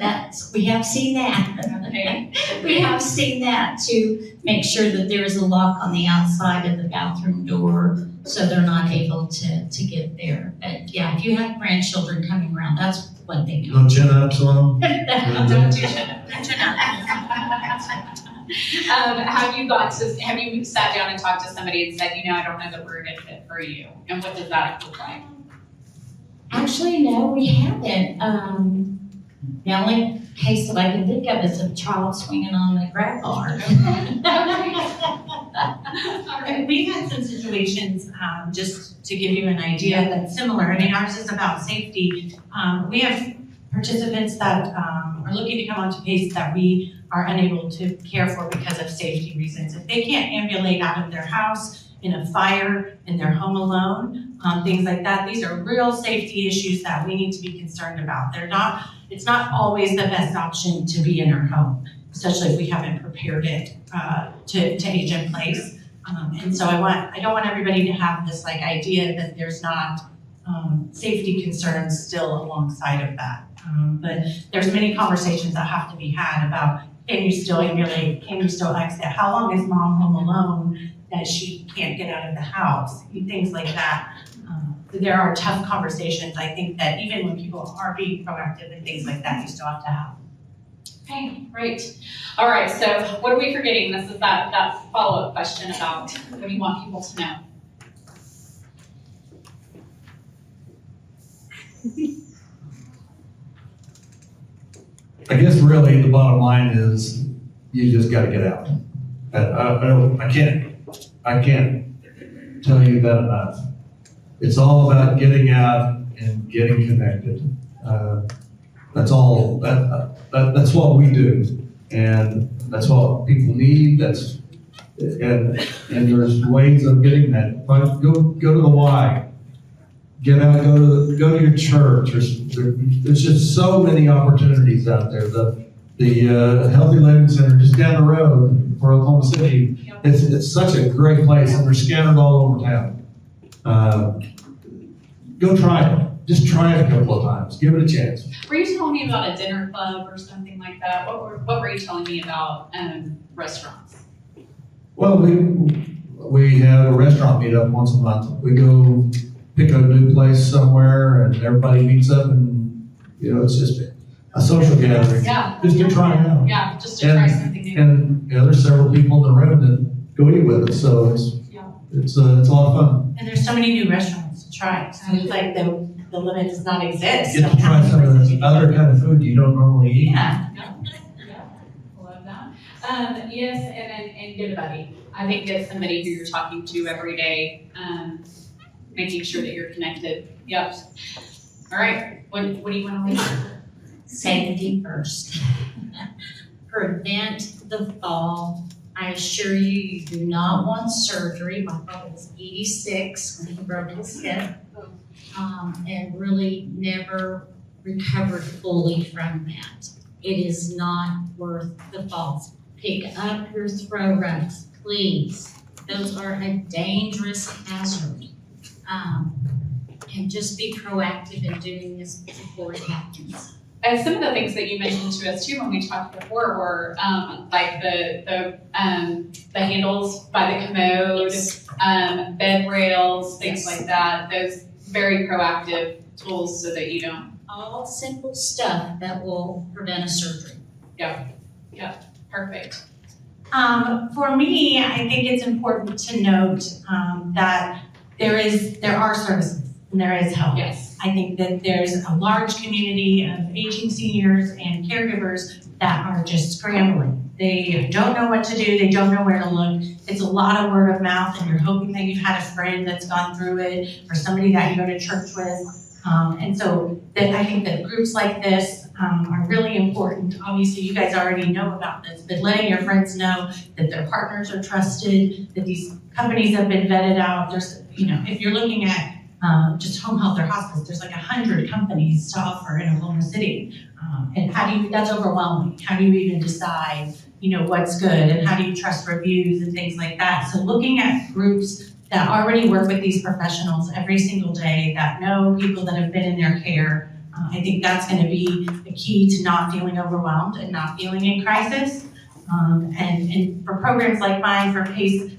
C: we have seen that.
A: Okay.
C: We have seen that to make sure that there is a lock on the outside of the bathroom door so they're not able to get there. But yeah, if you have grandchildren coming around, that's one thing.
E: No chin ups on them.
A: Don't do that. Have you sat down and talked to somebody and said, I don't know that we're a good fit for you? And what does that look like?
C: Actually, no, we haven't. The only case that I can think of is a child swinging on the grab bar.
D: And we've had some situations, just to give you an idea, that's similar. I mean, ours is about safety. We have participants that are looking to come onto PACE that we are unable to care for because of safety reasons. If they can't ambulate out of their house, in a fire, in their home alone, things like that, these are real safety issues that we need to be concerned about. It's not always the best option to be in our home, especially if we haven't prepared it to age in place. And so I don't want everybody to have this idea that there's not safety concerns still alongside of that. But there's many conversations that have to be had about, can you still ambulate? Can you still exit? How long is mom home alone that she can't get out of the house? Things like that. There are tough conversations, I think, that even when people are being proactive and things like that, you still have to have.
A: Okay, great. All right, so what are we forgetting? This is that follow-up question about what do you want people to know?
E: I guess really the bottom line is you just got to get out. I can't tell you that enough. It's all about getting out and getting connected. That's all. That's what we do, and that's what people need. And there's ways of getting that. But go to the why. get out, go to your church. There's just so many opportunities out there. The Healthy Living Center just down the road for Oklahoma City. It's such a great place, and they're scattered all over town. Go try it. Just try it a couple of times. Give it a chance.
A: Were you telling me about a dinner club or something like that? What were you telling me about restaurants?
E: Well, we have a restaurant meetup once a month. We go pick a new place somewhere, and everybody meets up, and it's just a social gathering.
A: Yeah.
E: Just to try it out.
A: Yeah, just to try something new.
E: And there's several people in the room that go eat with us, so it's a lot of fun.
D: And there's so many new restaurants to try, so it's like the limit does not exist.
E: Get to try some of the other kind of food you don't normally eat.
D: Yeah.
A: Love that. Yes, and get a buddy. I think get somebody who you're talking to every day, making sure that you're connected. Yep. All right. What do you want to leave?
C: Safety first. Prevent the fall. I assure you, you do not want surgery. My father was 86 when he broke his hip, and really never recovered fully from that. It is not worth the falls. Pick up your throw rugs, please. Those are a dangerous hazard. And just be proactive in doing this before it happens.
A: And some of the things that you mentioned to us too when we talked before were like the handles by the commode, bed rails, things like that. Those very proactive tools so that you don't.
C: All simple stuff that will prevent a surgery.
A: Perfect.
D: For me, I think it's important to note that there are services and there is help.
A: Yes.
D: I think that there's a large community of aging seniors and caregivers that are just scrambling. They don't know what to do. They don't know where to look. It's a lot of word of mouth, and you're hoping that you've had a friend that's gone through it or somebody that you go to church with. And so that I think that groups like this are really important. Obviously, you guys already know about this, but letting your friends know that their partners are trusted, that these companies have been vetted out. There's, if you're looking at just home health or hospice, there's like 100 companies to offer in Oklahoma City. And that's overwhelming. How do you even decide, what's good, and how do you trust reviews and things like that? So looking at groups that already work with these professionals every single day, that know people that have been in their care, I think that's going to be the key to not feeling overwhelmed and not feeling in crisis. And for programs like mine, for PACE,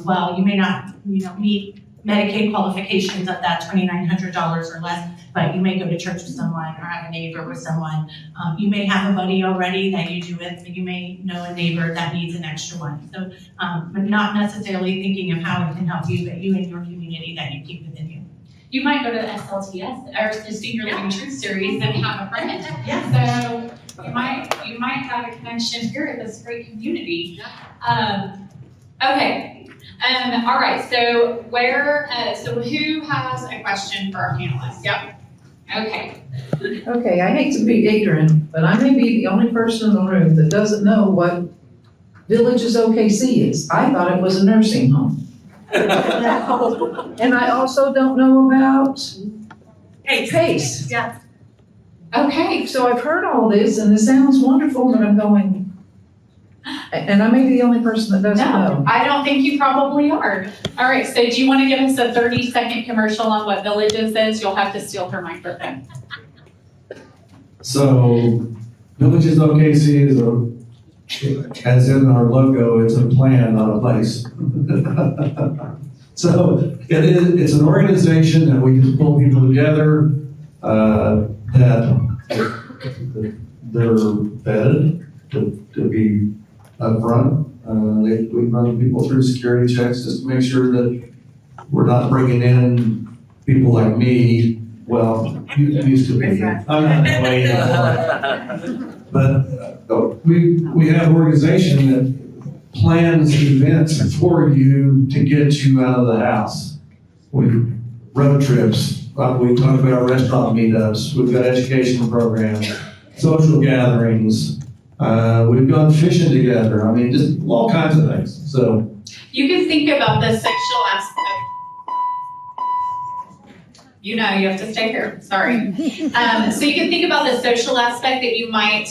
D: well, you may not, meet Medicaid qualifications of that $2,900 or less, but you may go to church with someone or have a neighbor with someone. You may have a buddy already that you do with, but you may know a neighbor that needs an extra one. So, but not necessarily thinking of how it can help you, but you and your community that you keep within you.
A: You might go to the SLTS or the Senior Living Truth Series and have a friend.
D: Yeah.
A: So you might have a connection here at this great community. Okay. All right. So so who has a question for our panelists? Yep. Okay.
F: Okay, I hate to be ignorant, but I may be the only person in the room that doesn't know what Villages OKC is. I thought it was a nursing home. And I also don't know about PACE.
D: Yeah.
A: Okay.
F: So I've heard all this and it sounds wonderful, but I'm going, and I may be the only person that doesn't know.
A: No, I don't think you probably are. All right. So do you want to give us a 30-second commercial on what Villages is? You'll have to steal her microphone.
E: So, Villages OKC is as in our logo, it's a plan, not a place. So, it's an organization that we can pull people together, that they're vetted to be upfront. We run people through security checks just to make sure that we're not bringing in people like me. Well, you used to be. I'm not that way anymore. But we have an organization that plans events for you to get you out of the house. We road trips. We talk about restaurant meetups. We've got education programs, social gatherings. We've gone fishing together. I mean, just all kinds of things. So
A: You can think about the sexual aspect. You know, you have to stay here, sorry. So you can think about the social aspect that you might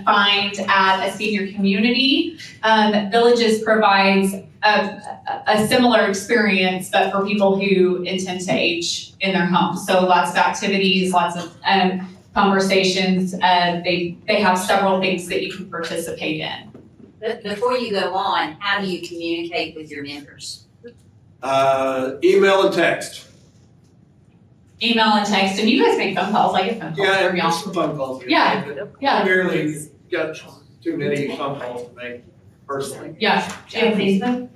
A: find at a senior community. Villages provides a similar experience, but for people who intend to age in their homes. So lots of activities, lots of conversations. They have several things that you can participate in.
G: But before you go on, how do you communicate with your members?
B: Email and text.
A: Email and text, and you guys make phone calls. I get phone calls from y'all.
B: Some phone calls.
A: Yeah, yeah.
B: Barely got too many phone calls to make personally.
A: Yeah.
D: Do you have Facebook?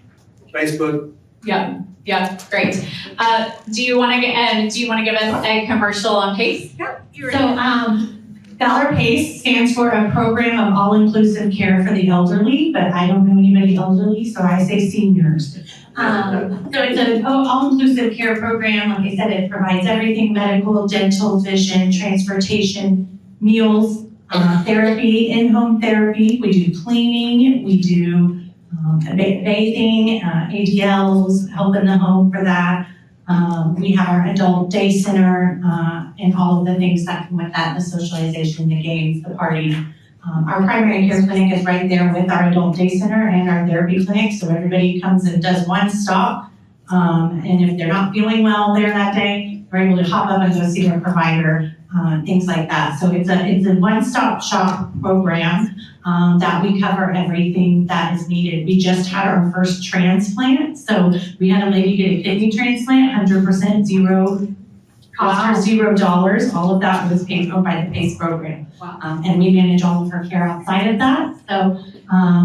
B: Facebook.
A: Yeah, great. Do you want to give us a commercial on PACE?
D: So, Valor PACE stands for a program of all-inclusive care for the elderly, but I don't know anybody elderly, so I say seniors. So it's an all-inclusive care program. Like I said, it provides everything: medical, dental, vision, transportation, meals, therapy, in-home therapy. We do cleaning, we do bathing, ADLs, help in the home for that. We have our adult day center, and all of the things that come with that, the socialization, the games, the party. Our primary care clinic is right there with our adult day center and our therapy clinic, so everybody comes and does one stop. And if they're not feeling well there that day, we're able to hop up and go see their provider, things like that. So it's a one-stop shop program that we cover everything that is needed. We just had our first transplant, so we had a lady get a kidney transplant, 100% zero cost her $0. All of that was paid for by the PACE program.
A: Wow.
D: And we manage all of her care outside of that. So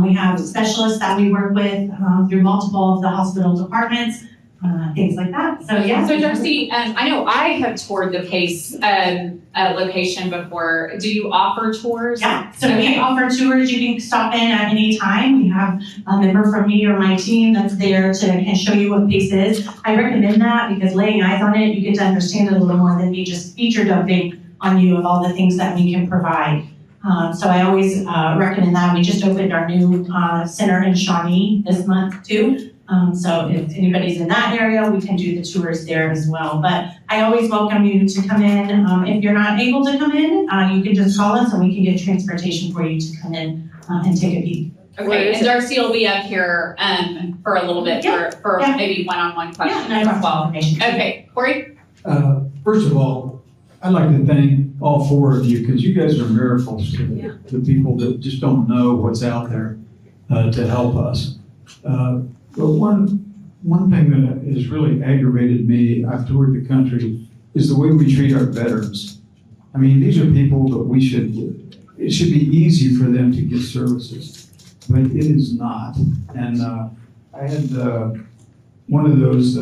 D: we have specialists that we work with through multiple of the hospital departments, things like that. So yeah.
A: So Darcy, I know I have toured the PACE location before. Do you offer tours?
D: Yeah, so we offer tours. You can stop in at any time. We have a member from me or my team that's there to kind of show you what PACE is. I recommend that because laying eyes on it, you get to understand it a little more than me just feature dumping on you of all the things that we can provide. So I always recommend that. We just opened our new center in Shawnee this month too. So if anybody's in that area, we can do the tours there as well. But I always welcome you to come in. If you're not able to come in, you can just call us and we can get transportation for you to come in and take a peek.
A: Okay, and Darcy will be up here for a little bit for
D: yeah.
A: maybe one-on-one questions
D: Yeah, and I
A: as well.
D: information.
A: Okay, Corey?
H: First of all, I'd like to thank all four of you because you guys are miracles to people that just don't know what's out there to help us. But one thing that has really aggravated me, I've toured the country, is the way we treat our veterans. I mean, these are people that it should be easy for them to get services, but it is not. And I had one of those,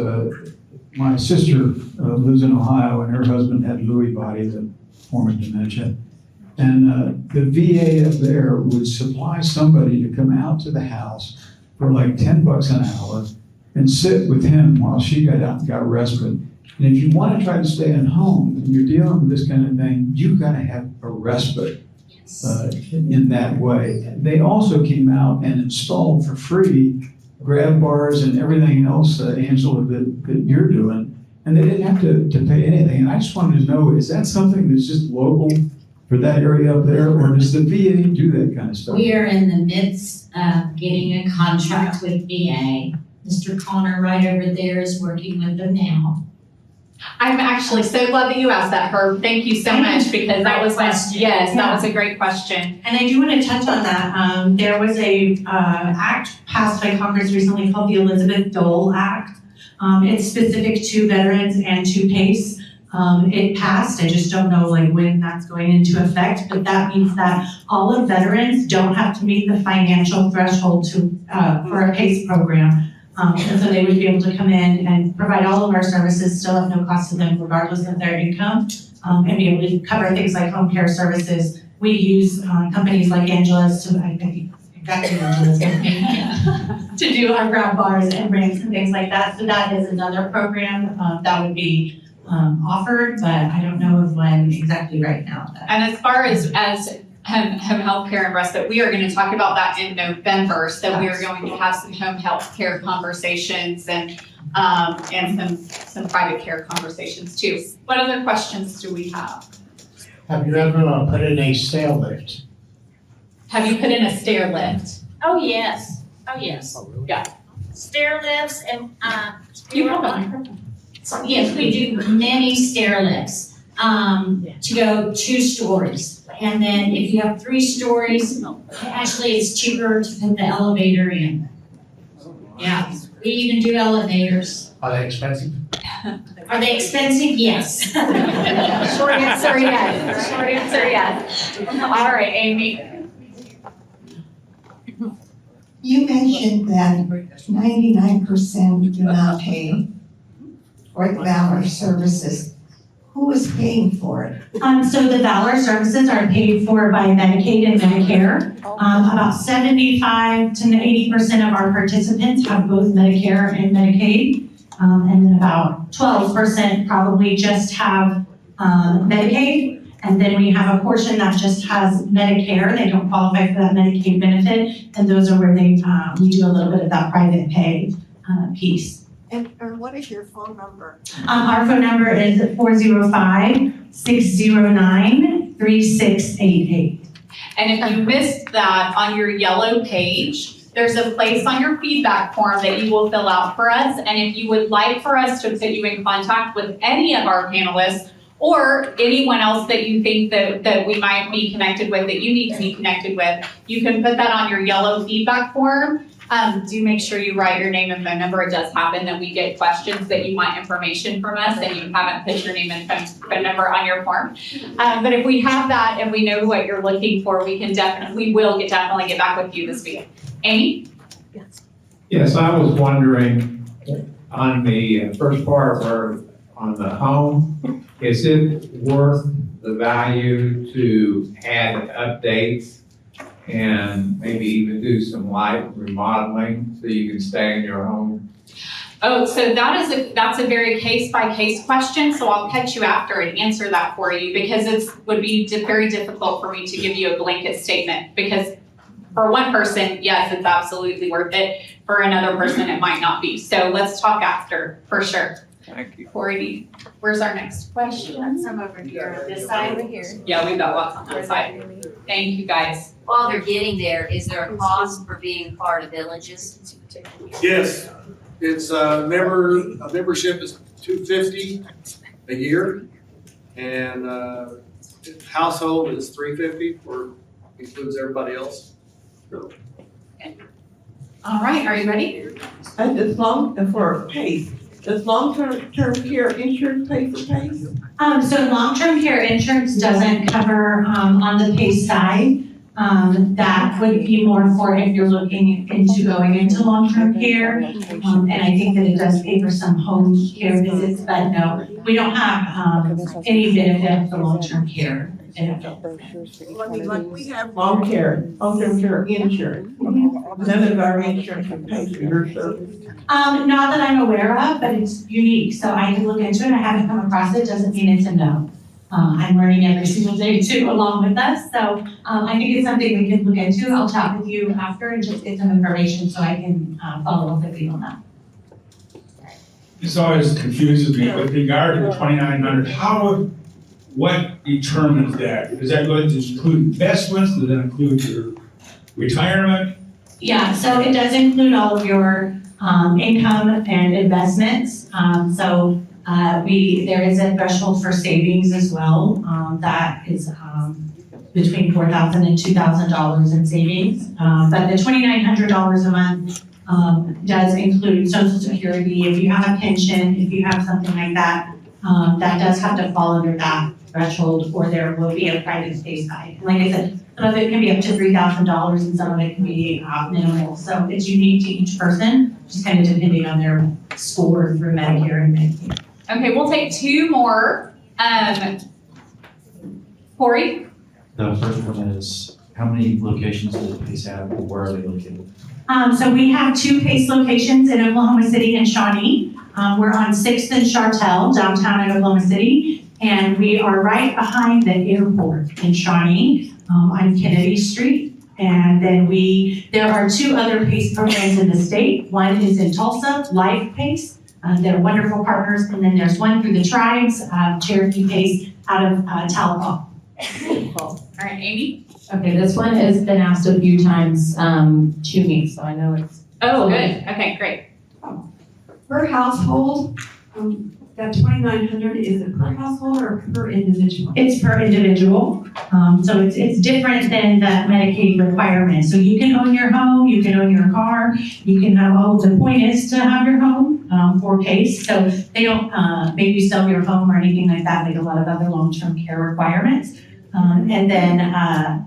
H: my sister lives in Ohio and her husband had Lewy body, the form of dementia. And the VA up there would supply somebody to come out to the house for like $10 an hour and sit with him while she got out and got respite. And if you want to try to stay at home and you're dealing with this kind of thing, you've got to have a respite in that way. They also came out and installed for free grab bars and everything else, Angela, that you're doing. And they didn't have to pay anything. And I just wanted to know, is that something that's just local for that area up there, or does the VA do that kind of stuff?
C: We are in the midst of getting a contract with VA. Mr. Connor right over there is working with them now.
A: I'm actually so glad that you asked that, Herb. Thank you so much because that was that was a great question.
D: And I do want to touch on that. There was a act passed by Congress recently called the Elizabeth Dole Act. It's specific to veterans and to PACE. It passed. I just don't know when that's going into effect, but that means that all of veterans don't have to meet the financial threshold for a PACE program. And so they would be able to come in and provide all of our services still at no cost to them, regardless of their income, and be able to cover things like home care services. We use companies like Angela's to do our grab bars and ramps and things like that. So that is another program that would be offered, but I don't know of when exactly right now.
A: And as far as home health care and respite, we are going to talk about that in November. So we are going to have some home health care conversations, and and some private care conversations too. What other questions do we have?
I: Have you ever put in a stair lift?
A: Have you put in a stair lift?
C: Oh, yes. Oh, yes.
A: Yeah.
C: Stair lifts and,
A: You have a microphone.
C: yes, we do many stair lifts, to go 2 stories. And then if you have 3 stories, actually it's cheaper to put the elevator in. Yeah, we even do elevators.
I: Are they expensive?
C: Are they expensive? Yes.
A: Short answer, yes. Short answer, yes. All right, Amy.
J: You mentioned that 99% do not pay for the Valor services. Who is paying for it?
D: So the Valor services are paid for by Medicaid and Medicare. About 75 to 80% of our participants have both Medicare and Medicaid. And then about 12% probably just have Medicaid. And then we have a portion that just has Medicare. They don't qualify for that Medicaid benefit. And those are where we do a little bit of that private pay piece.
J: And what is your phone number?
D: Our phone number is 405-609-3688.
A: And if you missed that, on your yellow page, there's a place on your feedback form that you will fill out for us. And if you would like for us to put you in contact with any of our panelists or anyone else that you think that we might be connected with, that you need to be connected with, you can put that on your yellow feedback form. Do make sure you write your name and phone number. It does happen that we get questions that you want information from us and you haven't put your name and phone number on your form. But if we have that and we know what you're looking for, we will definitely get back with you this week. Amy?
K: Yes, I was wondering on the first part where on the home, is it worth the value to add updates and maybe even do some light remodeling so you can stay in your home?
A: Oh, so that's a very case-by-case question, so I'll catch you after and answer that for you because it would be very difficult for me to give you a blanket statement because for one person, yes, it's absolutely worth it. For another person, it might not be. So let's talk after, for sure.
K: Thank you.
A: Corey, where's our next question?
G: Some over here, this side over here.
A: Yeah, we've got lots on that side. Thank you, guys.
G: While they're getting there, is there a cost for being part of villages?
B: Yes, it's a membership is $250 a year, and household is $350 for includes everybody else.
A: All right, are you ready?
L: And does long-term care insurance pay for PACE?
D: So long-term care insurance doesn't cover, on the PACE side. That would be more for if you're looking into going into long-term care. And I think that it does pay for some home care visits, but no, we don't have, any benefit for long-term care benefit.
L: Well, I mean, like we have long-term care insurance. None of our insurance can pay for your service.
D: Not that I'm aware of, but it's unique, so I can look into it. I haven't come across it, doesn't mean it's a no. I'm learning every single day too, along with us, so I think it's something we can look into. I'll chat with you after and just get some information so I can follow up with you on that.
M: This always confuses me with regard to the 2,900. What determines that? Is that going to include investments? Does that include your retirement?
D: Yeah, so it does include all of your income and investments. There is a threshold for savings as well. That is between $4,000 and $2,000 in savings. But the $2,900 a month does include Social Security. If you have a pension, if you have something like that, that does have to fall under that threshold, or there will be a private pay side. And like I said, some of it can be up to $3,000 and some of it can be minimal. So it's unique to each person, just kind of depending on their score through Medicare and Medicaid.
A: Okay, we'll take 2 more. Corey?
N: The first one is, how many locations does PACE have, and where are they located?
D: So we have 2 PACE locations in Oklahoma City and Shawnee. We're on 6th and Chartel, downtown in Oklahoma City. And we are right behind the airport in Shawnee, on Kennedy Street. And then there are 2 other PACE programs in the state. One is in Tulsa, Life PACE. They're wonderful partners. And then there's one through the tribes, Cherokee pays out of Tahlequah.
A: All right, Amy?
O: Okay, this one has been asked a few times to me, so I know it's.
A: Oh, good. Okay, great.
P: Per household, that 2,900, is it per household or per individual?
D: It's per individual, so it's different than the Medicaid requirement. So you can own your home, you can own your car, you can have all, the point is to have your home for PACE. So they don't make you sell your home or anything like that, like a lot of other long-term care requirements. And then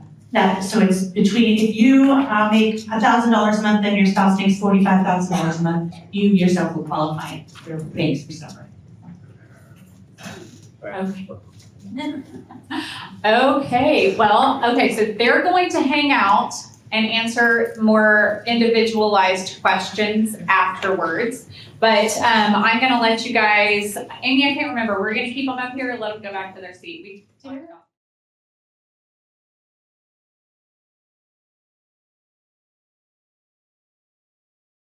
D: so it's between, if you make $1,000 a month and your spouse makes $45,000 a month, you yourself will qualify for PACE recovery.
A: Okay. Okay, well, okay, so they're going to hang out and answer more individualized questions afterwards. But I'm gonna let you guys, Amy, I can't remember, we're gonna keep them up here and let them go back to their seat. We talked about